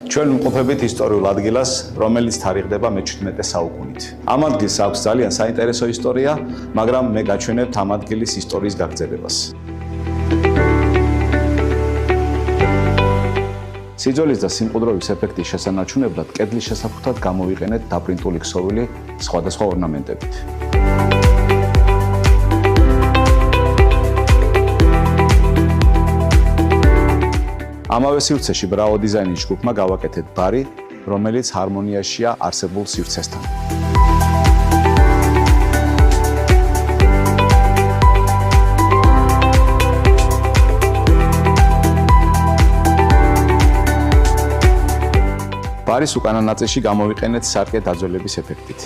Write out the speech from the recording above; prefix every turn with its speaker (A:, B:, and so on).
A: ჩვენ ვიმყოფებით ისტორიულ ადგილას, რომელიც თარიღდება მე-17 საუკუნით. ამ ადგილს აქვს ძალიან საინტერესო ისტორია, მაგრამ მე გაჩვენებთ ამ ადგილის ისტორიის გაგრძელებას. სიძველის და სიმყუდროვის ეფექტის შესანარჩუნებლად კედლის შესაფუთად გამოვიყენეთ დაპრინტული ქსოვილი სხვადასხვა ორნამენტებით. ამავე სივრცეში ბრაო დიზაინის ჯგუფმა გავაკეთეთ ბარი, რომელიც ჰარმონიაშია არსებულ სივრცესთან. ბარის უკანა ნაწილში გამოვიყენეთ სარკე დაძველების ეფექტით.